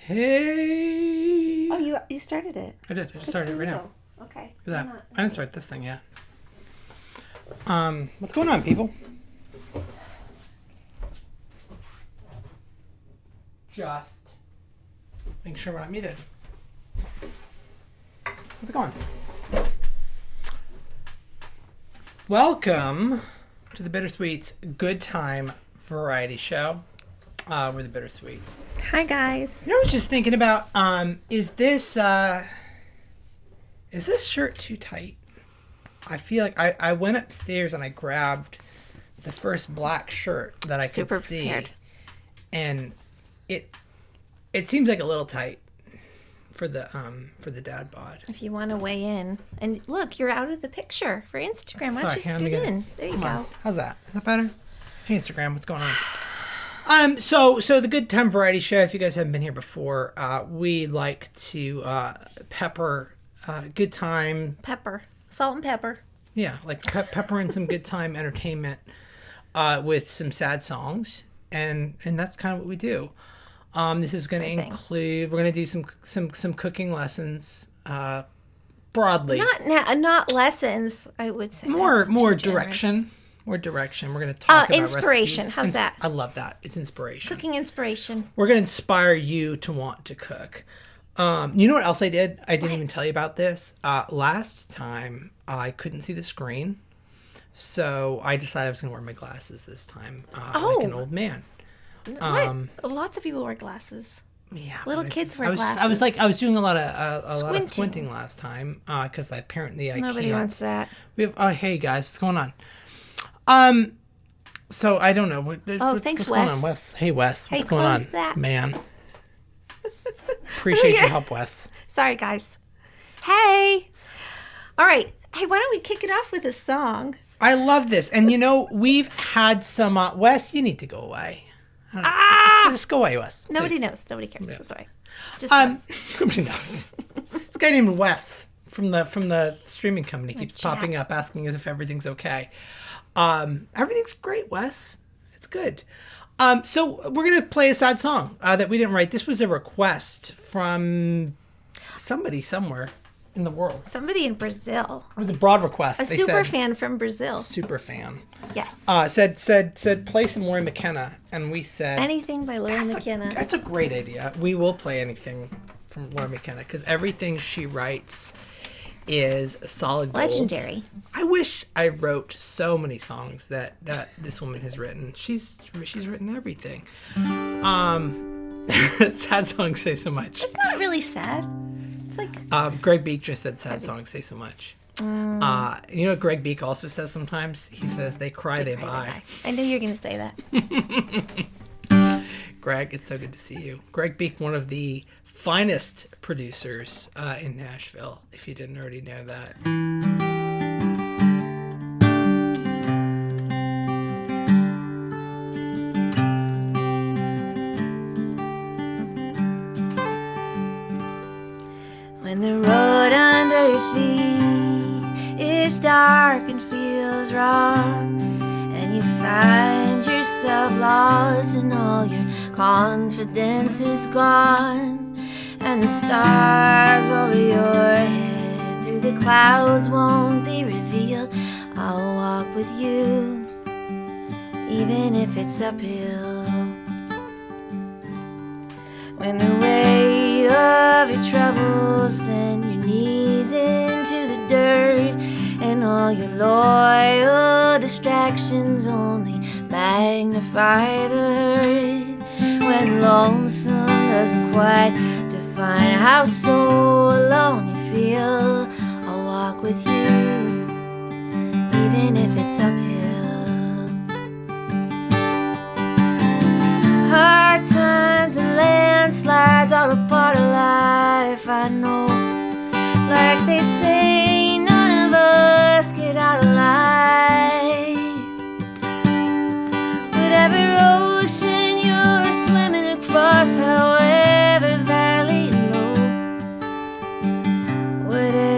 Hey. Oh, you started it. I did. I just started it right now. Okay. Look at that. I didn't start this thing yet. What's going on, people? Just making sure we're not muted. How's it going? Welcome to the Bittersweets Good Time Variety Show. We're the Bittersweets. Hi, guys. You know, I was just thinking about, is this shirt too tight? I feel like I went upstairs and I grabbed the first black shirt that I could see. Prepared. And it seems like a little tight for the dad bod. If you want to weigh in, and look, you're out of the picture for Instagram. Why don't you scoot in? There you go. How's that? Is that better? Hey, Instagram, what's going on? So the Good Time Variety Show, if you guys haven't been here before, we like to pepper good time. Pepper. Salt and pepper. Yeah, like pepper and some good time entertainment with some sad songs. And that's kind of what we do. This is going to include, we're going to do some cooking lessons broadly. Not lessons, I would say. More direction. More direction. We're going to talk about inspiration. recipes. How's that? I love that. It's inspiration. Cooking inspiration. We're going to inspire you to want to cook. You know what else I did? I didn't even tell you about this. Last time, I couldn't see the screen. So I decided I was going to wear my glasses this time. Like an old man. Lots of people wear glasses. Yeah, little kids wear glasses. I was doing a lot of squinting last time because apparently I Nobody can't. wants that. We have. Oh, hey guys, what's going on? So I don't know. Thanks, what's going on, Wes? Hey, Wes, what's going on, that. man? Appreciate your help, Wes. Sorry, guys. Hey. All right. Hey, why don't we kick it off with a song? I love this, and you know we've had some. Wes, you need to go away. Just go away, Wes. Nobody knows. Nobody cares. I'm sorry. Just us. Nobody knows. This guy named Wes from the streaming company keeps popping up asking us if everything's okay. Everything's great, Wes. It's good. So we're gonna play a sad song that we didn't write. This was a request from somebody somewhere in the world. Somebody in Brazil. It was a broad request. They said, fan from Brazil. Super fan. Yes. Said play some Lori McKenna, and we said anything by Lori McKenna. That's a great idea. We will play anything from Lori McKenna because everything she writes is solid gold. Legendary. I wish I wrote so many songs that this woman has written. She's written everything. Sad songs say so much. It's not really sad. It's like Greg Beek just said sad songs say so much. You know what Greg Beek also says sometimes? He says they cry, they buy. I knew you were going to say that. Greg, it's so good to see you. Greg Beek, one of the finest producers in Nashville, if you didn't already know that. When the road under your feet is dark and feels wrong, and you find yourself lost and all your confidence is gone, and the stars over your head through the clouds won't be revealed, I'll walk with you, even if it's uphill. When the weight of your troubles send your knees into the dirt, and all your loyal distractions only magnify the hurt. When lonesome doesn't quite define how so alone you feel, I'll walk with you, even if it's uphill. Hard times and landslides are a part of life, I know. Like they say, none of us get out alive. Whatever ocean you're swimming across, however valley low, whatever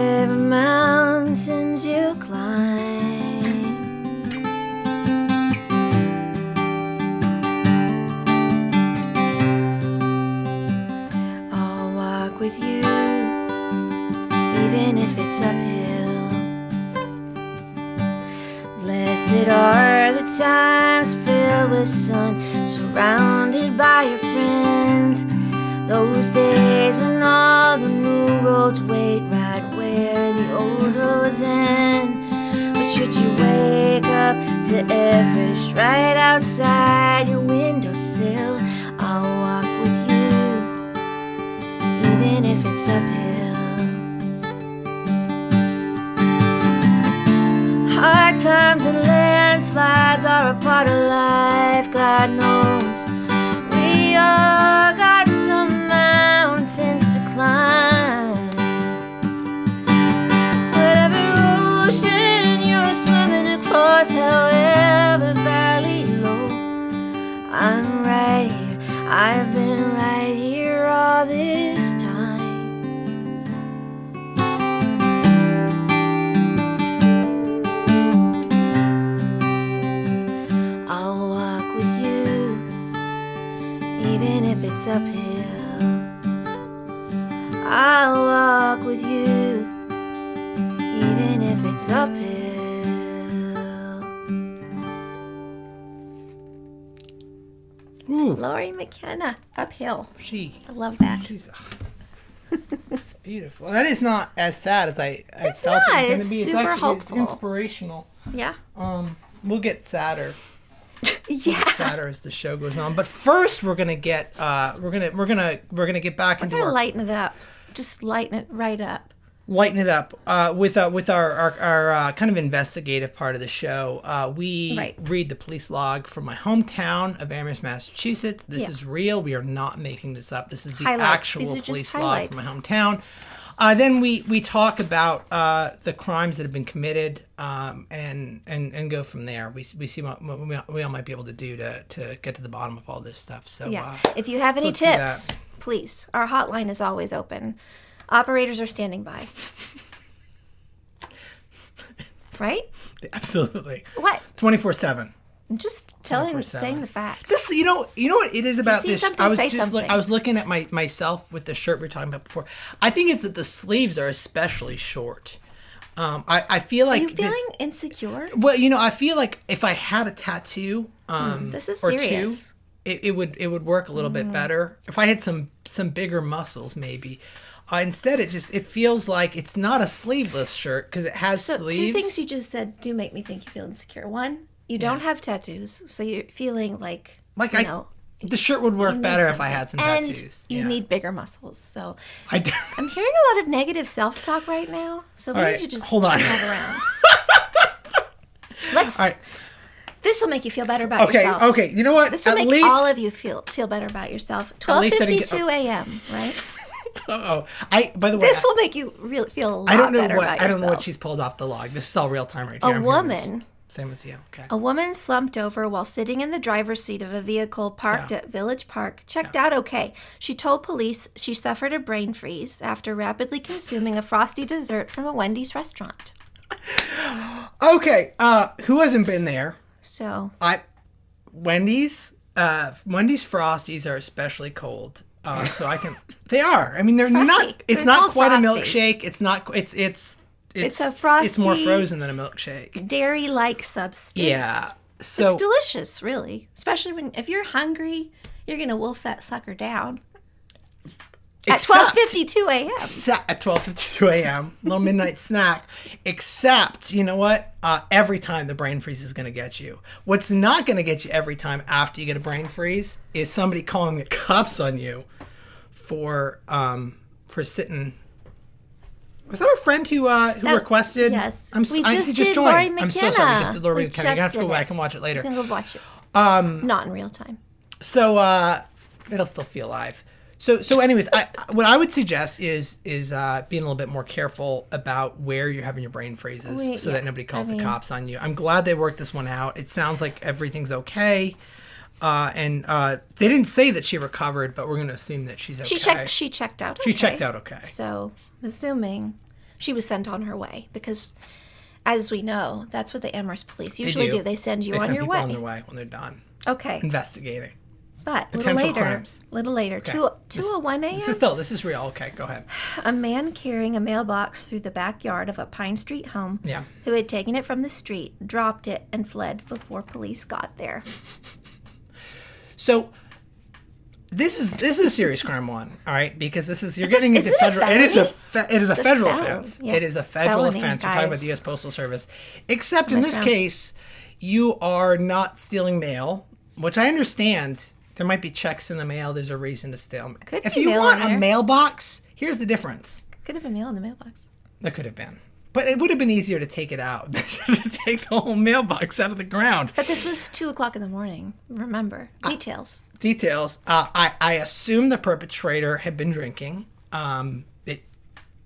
It are the times filled with sun, surrounded by your friends. Those days when all the new roads wait right where the old roads end. But should you wake up to Everest right outside your windowsill, I'll walk with you, even if it's uphill. Hard times and landslides are a part of life, God knows. We all got some mountains to climb. Whatever ocean you're swimming across, however valley low, I'm right here, I've been right here all this time. I'll walk with you, even if it's uphill. I'll walk with you, even if it's uphill. Ooh, Lori McKenna, Uphill. I love that. She's, it's beautiful. That is not as sad as I felt not. it was going to It's be. super It's hopeful. inspirational. Yeah. We'll get sadder. Yeah. Sadder as the show goes on. But first, we're gonna get we're gonna get back into We're gonna our lighten it up. Just lighten it right up. lighten it up with our kind of investigative part of the show. We read the police log from my hometown of Amherst, Massachusetts. This is real. We are not making this up. This is the actual police log from my hometown. Then we talk about the crimes that have been committed and go from there. We see what we all might be able to do to get to the bottom of all this stuff. So if you have any tips, please, our hotline is always open. Operators are standing by. Right? Absolutely. What? 24/7. I'm just saying the facts. This, you know what it is about this. I was looking at myself with the shirt we were talking about before. I think it's that the sleeves are especially short. I feel like Are you feeling insecure? Well, I feel like if I had a tattoo, this is or serious. two, it would work a little bit better. If I had some bigger muscles, maybe. Instead, it feels like it's not a sleeveless shirt because it has sleeves. Two things you just said do make me think you feel insecure. One, you don't have tattoos, so you're feeling like the shirt would work better if I had some tattoos. And you need bigger muscles. So I do. I'm hearing a lot of negative self-talk right now. So we need to just turn that around. All right. This will make you feel better about yourself. Okay. You know what? This will make all of you feel better about yourself. 12:52 a.m. Right? Uh-oh. By the way, this will make you feel a lot better about yourself. I don't know what she's pulled off the log. This is all real time right here. A woman. Same as you. Okay. A woman slumped over while sitting in the driver's seat of a vehicle parked at Village Park. Checked out okay. She told police she suffered a brain freeze after rapidly consuming a frosty dessert from a Wendy's restaurant. Okay. Who hasn't been there? So. Wendy's Frosties are especially cold. So I can. They are. I mean, they're Frosty. not. It's They're not quite Frosties. a milkshake. It's not. It's a frosty. It's more frozen than a milkshake. Dairy-like substance. Yeah. So it's delicious, really. Especially if you're hungry, you're gonna wolf that sucker down. At 12:52 a.m. At 12:52 a.m. Little midnight snack. Except, you know what? Every time the brain freeze is going to get you. What's not going to get you every time after you get a brain freeze is somebody calling the cops on you for sitting. Was that our friend who requested? Yes. He just did joined. Lori McKenna. I'm so sorry. We just did Lori McKenna. You have to go back and watch it later. You can go watch it. Not in real time. So it'll still feel live. So anyways, what I would suggest is being a little bit more careful about where you're having your brain freezes that nobody calls the cops on you. I'm glad they worked this one out. It sounds like everything's okay. And they didn't say that she recovered, but we're going to assume that she's okay. She checked out okay. She checked out okay. So, assuming she was sent on her way because as we know, that's what the Amherst police usually do. They send you on your way. on their way when they're done. Okay. Investigating. But Potential crimes. little later, Okay. 2:01 a.m. This is real. Okay, go ahead. A man carrying a mailbox through the backyard of a Pine Street home, Yeah. who had taken it from the street, dropped it and fled before police got there. So this is a serious crime one, all right? Because you're Is getting it into a federal. It is a felony? federal felon, offense. yeah. It is a federal Felony, offense. You're talking about guys. the U.S. Postal Service. Except in Nice this round. case, you are not stealing mail, which I understand. There might be checks in the mail. There's a reason to steal. Could If be you mail want in a there. mailbox, here's the difference. Could have been mail in the mailbox. There could have been. But it would have been easier to take it out than to take the whole mailbox out of the ground. But this was 2:00 in the morning. Remember details. Details. I assume the perpetrator had been drinking.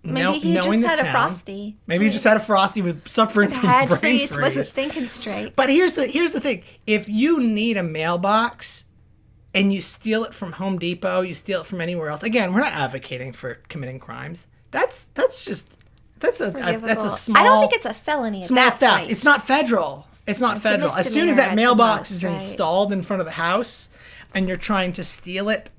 Maybe he knowing just the had a town. frosty. Maybe he just had a frosty, was suffering from Had brain freeze, freeze. wasn't thinking straight. But here's the thing: if you need a mailbox and you steal it from Home Depot, you steal it from anywhere else. Again, we're not advocating for committing crimes. That's a Forgivable. small. I don't think it's a felony at small that theft. point. It's not federal. It's not It's a federal. As soon as that misdemeanor at the mailbox most, is right? installed in front of the house, and you're trying to steal it,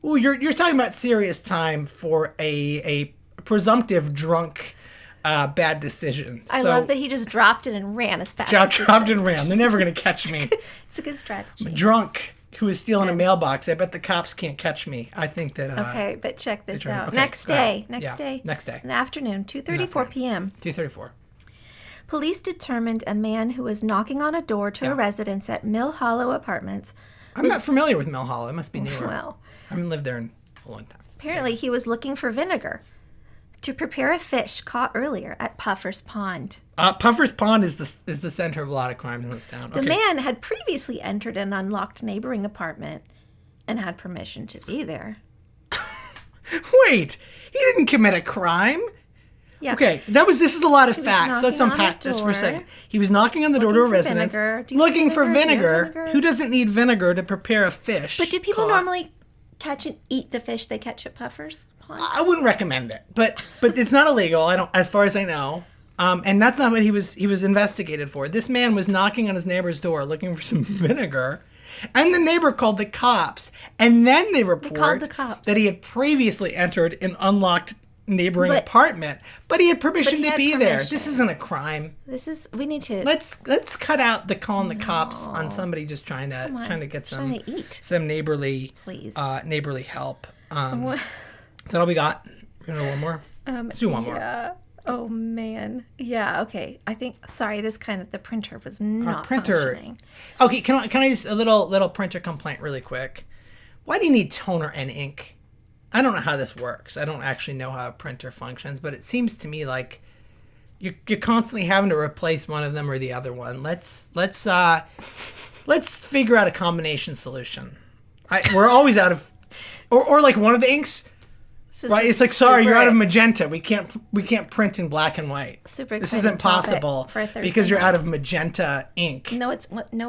you're talking about serious time for a presumptive drunk bad decision. I love that he just dropped it and ran as fast as he Dropped could. and ran. They're never gonna catch me. It's a good strategy. Drunk who is stealing a mailbox. I bet the cops can't catch me. I think that. Okay, but check this trying to- out. okay, Next go ahead. day. Next day. In the afternoon, 2:34 p.m. 234. Police determined a man who was knocking on a door to a residence at Mill Hollow Apartments. I'm not familiar with Mill Hollow. It must be newer. Well, I haven't lived there in a long time. apparently he was looking for vinegar to prepare a fish caught earlier at Puffer's Pond. Puffer's Pond is the center of a lot of crimes in this town. The Okay. man had previously entered an unlocked neighboring apartment and had permission to be there. Wait, he didn't commit a crime. Yeah. Okay, this is a lot of was facts. Let's knocking on unpack the this for a door, second. He was knocking on the door to a looking for residence, vinegar. Do you have looking for vinegar? Do you have vinegar. vinegar? Who doesn't need vinegar to prepare a fish? But do people caught? normally catch and eat the fish they catch at Puffer's Pond? I wouldn't recommend it, but it's not illegal. I don't, as far as I know. And that's not what he was investigated for. This man was knocking on his neighbor's door looking for some vinegar, and the neighbor called the cops. And then they report called the cops. that he had previously entered an unlocked neighboring But- apartment, but he had permission he to had be there. permission. This isn't a crime. We need to Let's cut out the calling the cops on somebody just trying to get some trying to eat. some neighborly Please. neighborly help. Is that all we got? We're gonna do one more. Let's do one more. Yeah. Oh man. Yeah. Okay. I think. Sorry. The printer was not printer- functioning. Okay, can I just a little printer complaint really quick? Why do you need toner and ink? I don't know how this works. I don't actually know how a printer functions, but it seems to me like you're constantly having to replace one of them or the other one. Let's figure out a combination solution. We're always out of, or like one of the inks. This Right, is it's like sorry, you're super- out of magenta. We can't print in black and white. Super This exciting isn't possible topic for a Thursday because you're night. out of magenta ink. No,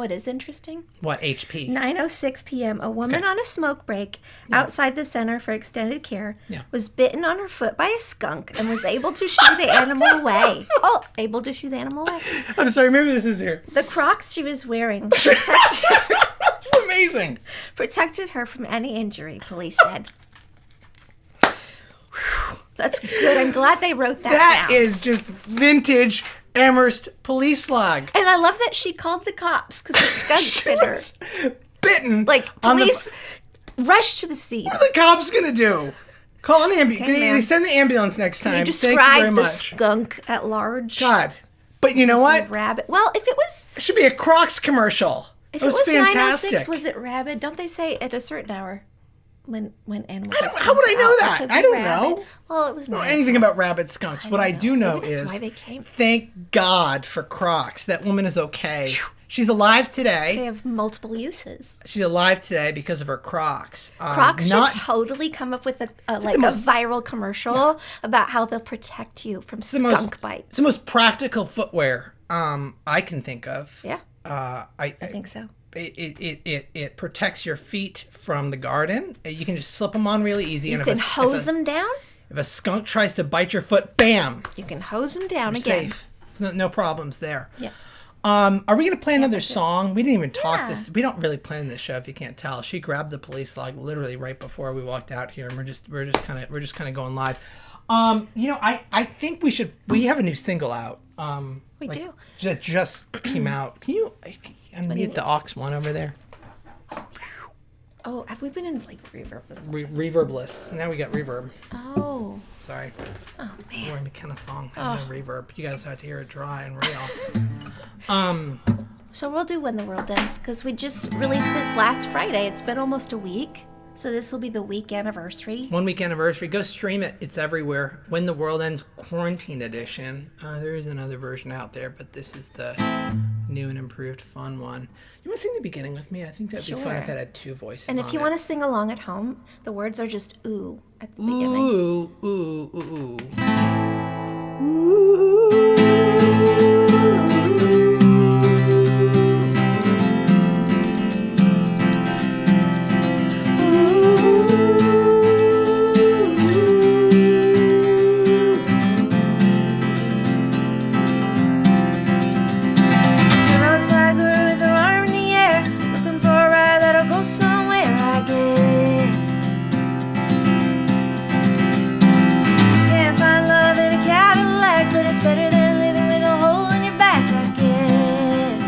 it is interesting. What HP? 9:06 p.m. A woman Okay. on a smoke break outside the Center for Extended Care Yeah. was bitten on her foot by a skunk and was able to shoo the animal away. Oh, able to shoo the animal away. I'm sorry, maybe this is here. The Crocs she was wearing It's amazing. protected her from any injury, police said. That's good. I'm glad they wrote that That down. is just vintage Amherst police log. And I love that she called the cops because the skunk bit her. Bitten. Like, on the- police rushed to the scene. What are the cops gonna do? Call an ambulance. Okay, They ma'am. send the ambulance next time. You Thank you describe very the much. skunk at large. God. But you know Some what? Rabbit. Well, if it was It should be a Crocs commercial. if It was fantastic. fantastic. 9:06, was it rabid? Don't they say at a certain hour when animals? I don't- like how would I skunks know out, that? it could I be don't know. rabid? Well, it was I don't not. know anything about rabid skunks. What I do know Maybe that's is why they came. thank God for Crocs. That woman is okay. She's alive They today. have multiple uses. She's alive today because of her Crocs. Crocs not should totally come up with a most- viral commercial about how they'll protect you from the skunk most, bites. It's the most practical footwear I can think of. Yeah, I think so. It protects your feet from the garden. You can just slip them on really easy. You and can hose them down. If a skunk tries to bite your foot, bam, You can hose them down you're again. safe. There's no problems there. Yeah. Are we gonna play another song? We didn't even talk Yeah. this. We don't really plan this show if you can't tell. She grabbed the police log literally right before we walked out here, and we're just kind of going live. I think we have a new single out. We do. That just came out. Can you unmute the aux one over there? Oh, have we been in like reverb this whole time? Reverbless. Now we got reverb. Oh. Sorry. Oh man. We're in McKenna song. No reverb. You guys had to hear it dry and real. So we'll do When the World Ends because we just released this last Friday. It's been almost a week. So this will be the week anniversary. 1 week anniversary. Go stream it. It's everywhere. When the World Ends Quarantine Edition. There is another version out there, but this is the new and improved fun one. You want to sing the beginning with me? I think that'd be fun if it had two voices. And if you want to sing along at home, the words are just ooh at the beginning. Ooh, ooh, ooh, Somewhere, I guess. Can't find love in a Cadillac, but it's better than living with a hole in your back, I guess.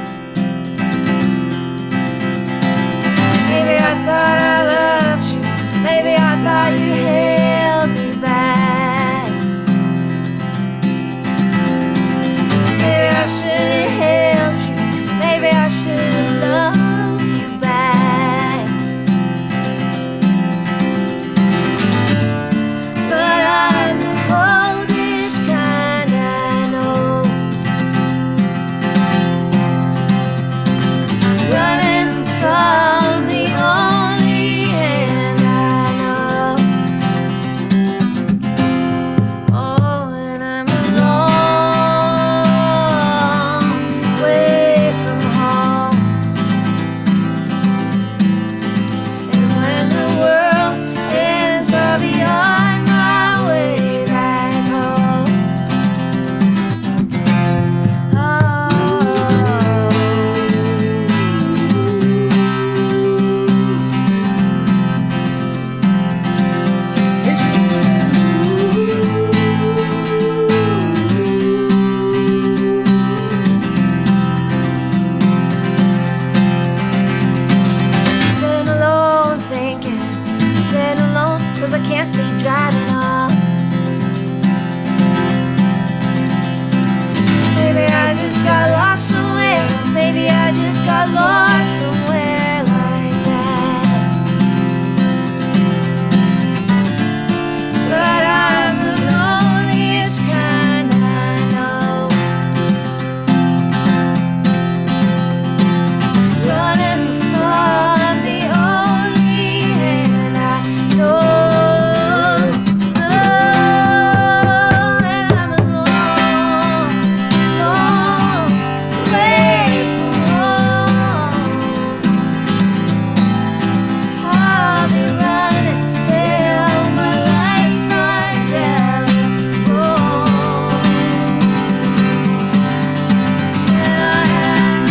Maybe I thought I loved you. Maybe I thought you held me back. Maybe I should have held you. Maybe I should have loved you back. I'm the coldest kind I know, running from the only hand I know. Oh, and I'm a long way from home. And when the world ends, I'll be on my way back home. Sitting alone thinking, sitting alone 'cause I can't see driving on. Maybe I just got lost somewhere. Maybe I just got lost somewhere like that. But I'm the loneliest kind I know, running from the only hand I know. And I'm a long, long way from home. I'll be running till my life runs out of home. And I have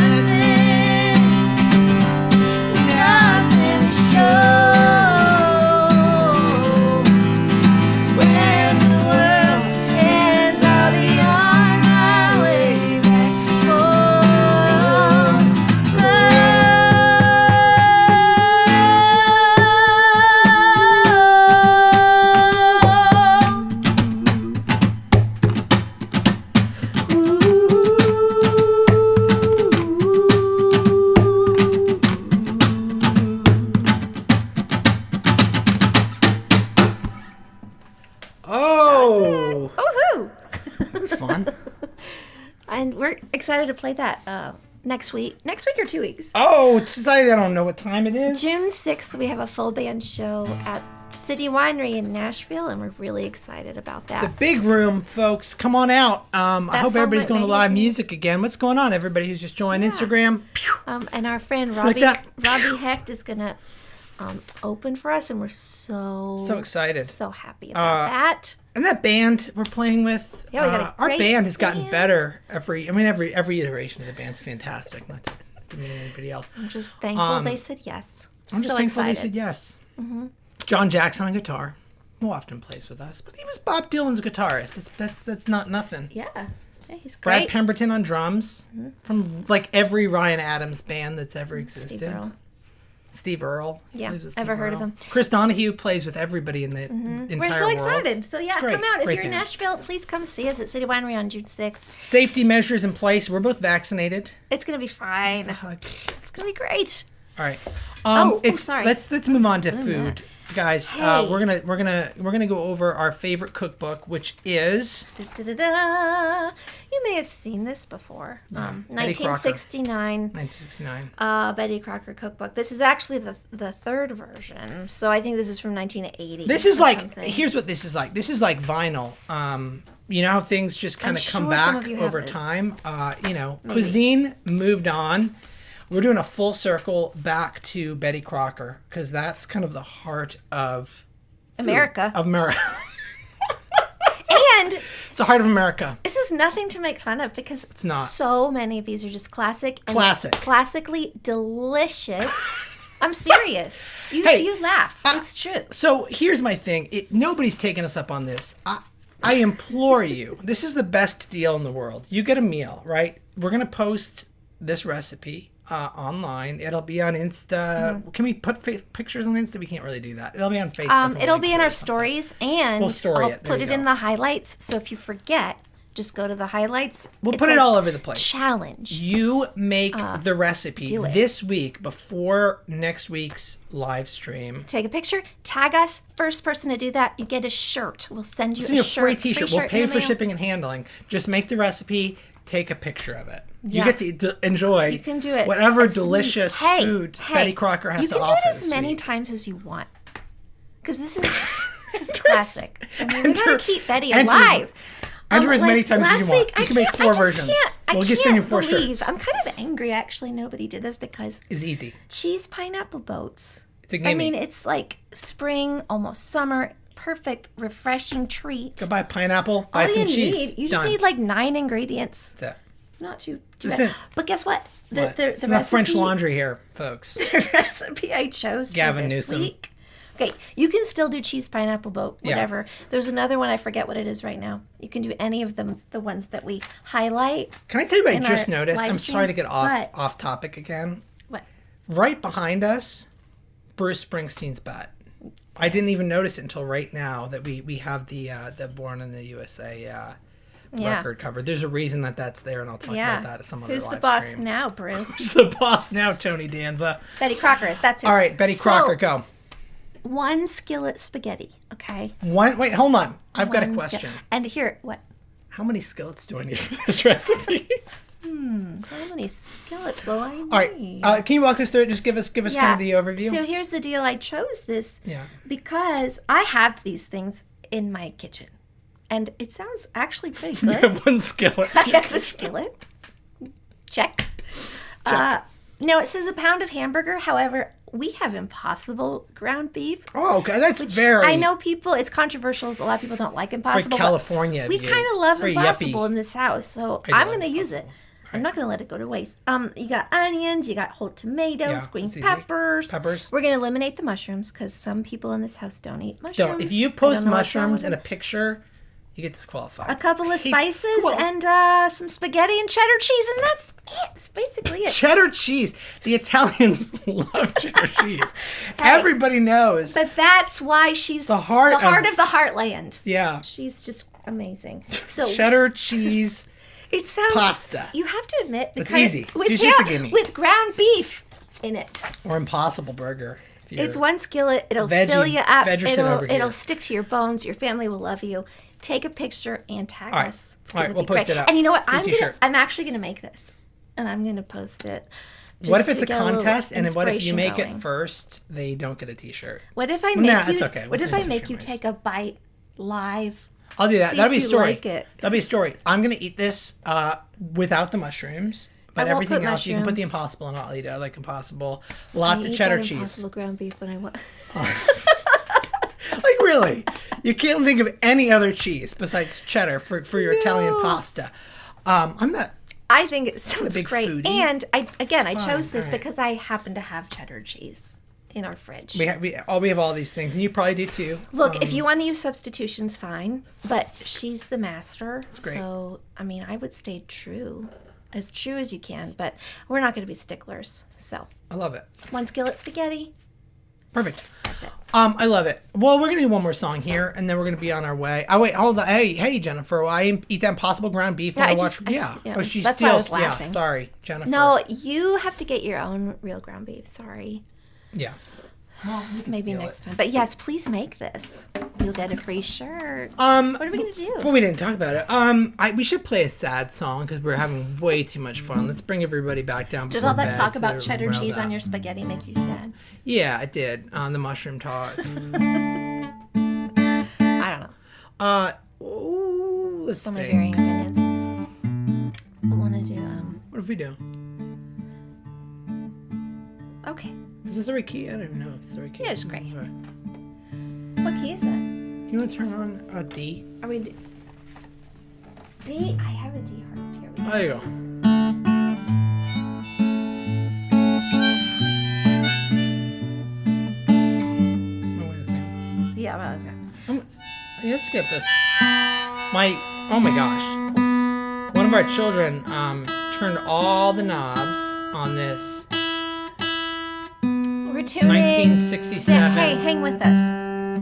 nothing to show. When the world ends, I'll be on my way back home. Oh, Woohoo! that's fun. And we're excited to play that next week. Next week or 2 weeks? Oh, it's exciting. I don't know what time it is. June 6th, we have a full band show at City Winery in Nashville, and we're really excited about The that. big room, folks. Come on out. I hope song everybody's that going to made live it. music again. What's going on, everybody who's just joined Instagram? Pew. And our friend Like that. Robbie Hecht is going to open for us, and we're so So excited. so happy about that. And that band we're playing with, Yeah, we got a our great band has gotten band. better every iteration of the band's fantastic. Not to demean anybody else. I'm just thankful they said yes. I'm just so thankful excited. they said yes. John Jackson on guitar, who often plays with us, but he was Bob Dylan's guitarist. That's not nothing. Yeah. He's Brad great. Pemberton on drums, from like every Ryan Adams band that's ever existed. Steve Earle. Steve Earle. Yeah, plays with ever Steve heard of Earle. him. Chris Donahue plays with everybody in the entire We're so world. excited. So yeah, It's great. come out. If Great you're in band. Nashville, please come see us at City Winery on June 6th. Safety measures in place. We're both vaccinated. It's going to be fine. Hug. It's going to be great. All right. Sorry. Let's move on to food, guys. Hey. We're gonna go over our favorite cookbook, which is Da-da-da-da. You may have seen this before. Betty Crocker. 1969. 1969. Betty Crocker cookbook. This is actually the third version. So I think this is from 1980. This is or like something. here's what this is like. This is like vinyl. You know how things just kind of I'm come sure back some of you have over this. time. Cuisine moved on. We're doing a full circle back to Betty Crocker because that's kind of the heart of food. America. Of America. And It's the heart of America. this is nothing to make fun of because not. so many of these are just classic. And Classic. Classically delicious. I'm serious. Hey, You laugh. It's true. So here's my thing. Nobody's taking us up on this. I implore you. This is the best deal in the world. You get a meal, right? We're going to post this recipe online. It'll be on Insta. Can we put pictures on Insta? We can't really do that. It'll be on Facebook. It'll be in our stories, and We'll story I'll it. There put you it in go. the highlights. So if you forget, just go to the highlights. We'll put it says all over the place. Challenge. You make the recipe do it. this week before next week's live stream. Take a picture, tag us. First person to do that, you get a shirt. We'll send you Send you a a shirt. free t-shirt. We'll shirt pay in the for mail. shipping and handling. Just make the recipe, take a picture of it. Yeah. You get to enjoy You can do it. whatever as delicious hey, food hey, Betty Crocker has to offer. You can do it as this many week. times as you want. Because this is classic. I mean, we Enter- gotta keep Betty enter- alive. Enter as many like times as last you want. week, You can make 4 versions. We'll just send you 4 believe, shirts. I'm kind of angry actually nobody did this because It's easy. cheese pineapple boats. It's a I gimme. mean, it's like spring, almost summer, perfect, refreshing treat. Go buy pineapple, buy All some you cheese. need, you just Done. need like 9 ingredients. That's it. Not too Listen. bad. But guess what? The What? the It's not French recipe- laundry here, folks. The recipe I chose Gavin for this Newsom. week. Okay, you can still do cheese pineapple boat, Yeah. whatever. There's another one, I forget what it is right now. You can do any of them, the ones that we highlight. Can I tell you what I In just our noticed? live I'm stream? sorry to get What? off topic again. What? Right behind us, Bruce Springsteen's butt. I didn't even notice it until right now that we have the Born in the USA Yeah. record covered. There's a reason that's there, and I'll talk Yeah. about that at some other Who's the live boss stream. now, Bruce? Who's the boss now, Tony Danza? Betty Crocker is. That's it. All right, Betty Crocker, go. 1 skillet spaghetti, okay? Wait, hold on. I've got a One question. And here, what? How many skillets do I need for this recipe? How many skillets will I need? All right, can you walk us through it? Just give us kind of the overview. So here's the deal. I chose this Yeah. because I have these things in my kitchen. And it sounds actually pretty You good. have 1 skillet. I have a skillet. Check. No, it says a pound of hamburger. However, we have Impossible ground beef. Oh, okay, that's very. I know people, it's controversial. A lot of people don't like Impossible. but California We view. kind of love Very Impossible yuppie. in this house. So I do I'm love going to use it. I'm not going to let it go to waste. You got onions, you got whole tomatoes, Yeah, green it's easy. peppers. Peppers. We're going to eliminate the mushrooms because some people in this house don't eat mushrooms. Don't. If you I post don't know what's wrong mushrooms with in a them. picture, you get disqualified. A couple of Hey, spices well- and some spaghetti and cheddar cheese, and that's it. That's basically it. Cheddar cheese. The Italians love cheddar cheese. Everybody knows. But that's why she's The heart of- of the heartland. Yeah. She's just amazing. So Cheddar cheese. it sounds pasta. You have to admit, It's because easy. with, It's just a gimme. with ground beef in it. Or Impossible Burger. if you're- It's 1 skillet. It'll Veggie- fill you up. Vegerson over here. It'll stick to your bones. Your family will love you. Take a picture and tag All right. us. It's All right, gonna we'll be post great. it up. And you know what? Free t-shirt. I'm actually gonna make this, and I'm gonna post it. What if just it's to a get little contest, and then what if you inspiration make going. it first, they don't get a T-shirt? What if I Well, make nah, you? it's okay. We'll What if send I you make you t-shirts. take a bite live? I'll do that. See That'll be a if you story. like it. That'll be a story. I'm gonna eat this without the mushrooms, but I won't everything put else you can put the mushrooms. Impossible and I'll eat it. I like Impossible. Lots I of eat cheddar that cheese. Impossible ground beef when I want. Like really, You can't think of any other cheese besides cheddar for your Italian pasta. I'm not. I think it sounds big great. foodie. And I chose this All right. because I happen to have cheddar cheese in our fridge. We have all these things, and you probably do too. Look, if you want to use substitutions, fine. But she's the master. great. So, I mean, I would stay true as you can. But we're not going to be sticklers. So, I love it. 1 skillet spaghetti. Perfect. That's it. I love it. Well, we're gonna do one more song here, and then we're gonna be on our way. Oh wait, hey Jennifer, I eat that Impossible ground beef when I watch. yeah. Oh, she That's why I was steals. Yeah, laughing. sorry, Jennifer. No, you have to get your own real ground beef. Sorry. Yeah. Well, you can Maybe steal next it. time. But yes, please make this. You'll get a free shirt. What are we gonna do? Well, we didn't talk about it. We should play a sad song because we're having way too much fun. Let's bring everybody back down. Did before all that bed talk so about they're cheddar riled cheese up. on your spaghetti make you sad? Yeah, it did. On the mushroom talk. I don't know. Let's So many think. varying opinions. I want to do What if we do? Okay. Is this the right key? I don't even know if it's the right key. Yeah, it's great. This is right. What key is that? You want to turn on D? Are we D? I have a D harp here. Oh, there you go. Oh, wait a second. Yeah, well, that's good. Let's skip this. Oh my gosh. One of our children turned all the knobs on this We're tuning. 1967. Hey, hang with us.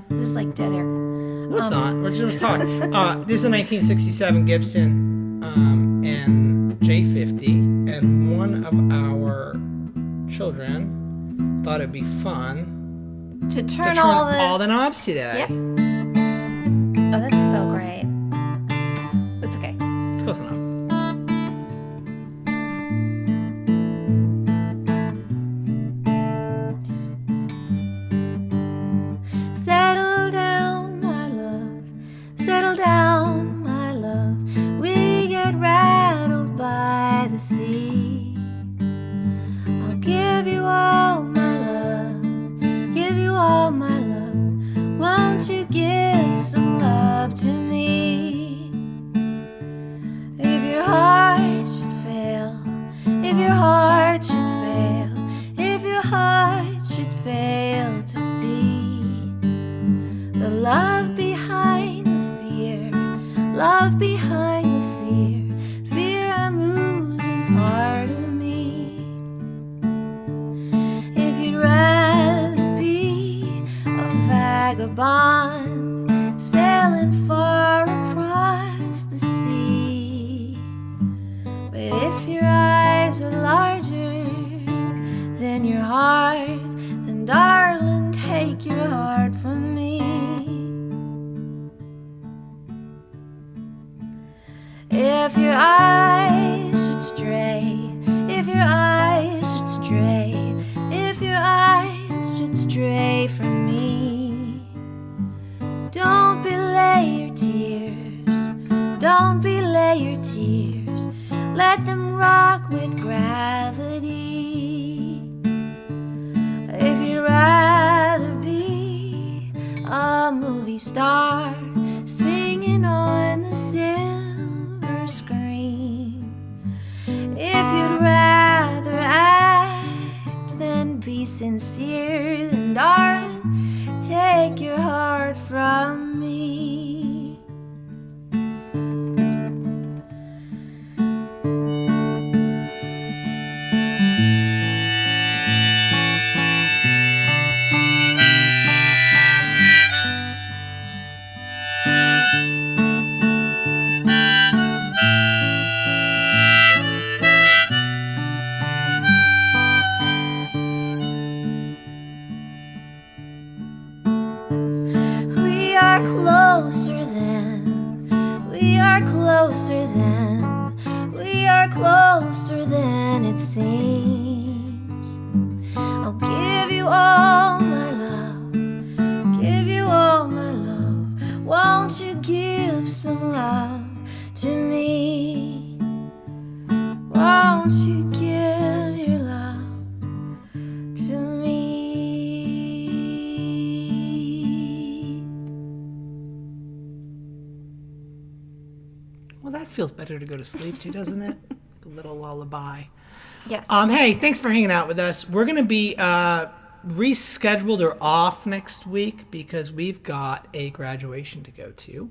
This is like dead air. No, it's not. We're just talking. This is a 1967 Gibson and J50, and one of our children thought it'd be fun To to turn turn all the. knobs today. Yeah. Oh, that's so great. That's okay. It's close enough. Settle down, my love. Settle down, my love. We get rattled by the sea. I'll give you all my love. Give you all my love. Won't you give some love to me? If your heart should fail, if your heart should fail, if your heart should fail to see the love behind the fear, love behind the fear, fear I'm losing part of me. If you'd rather be a vagabond sailing far across the sea, but if your eyes are larger than your heart, then darling, take your heart from me. If your eyes should stray, if your eyes should stray, if your eyes should stray from me, don't belay your tears, don't belay your tears, let them rock with gravity. If you'd rather be a movie star singing on the silver screen, if you'd rather act than be sincere, then darling, take your heart from me. We are closer than, we are closer than, we are closer than it seems. I'll give you all my love, give you all my love. Won't you give some love to me? Won't you give your love to me? feels better to go to sleep too, doesn't it? A little lullaby. Yes. Hey, thanks for hanging out with us. We're going to be rescheduled or off next week because we've got a graduation to go to.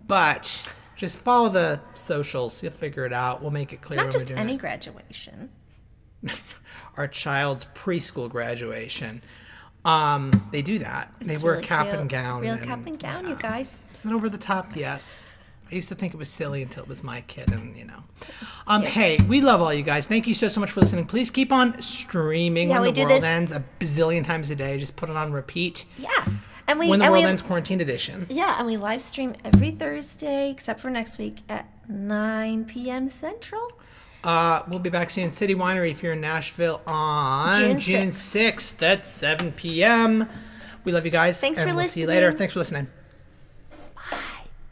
But just follow the socials. You'll figure it out. We'll make it clear Not when just we're doing any it. graduation. Our child's preschool graduation. They do that. They wear a really cap cute. and gown. Real cap and gown, you guys. Is it over the top? Yes. I used to think it was silly until it was my kid, and Hey, we love all you guys. Thank you so much for listening. Please keep on streaming when the world ends a bazillion times a day. Just put it on repeat. Yeah. And when the world ends, quarantined edition. Yeah, and we live stream every Thursday, except for next week at 9 p.m. Central. We'll be back seeing City Winery if you're in Nashville on June 6th at 7 p.m. We love you guys. Thanks for listening. listening. See you later. Thanks for listening.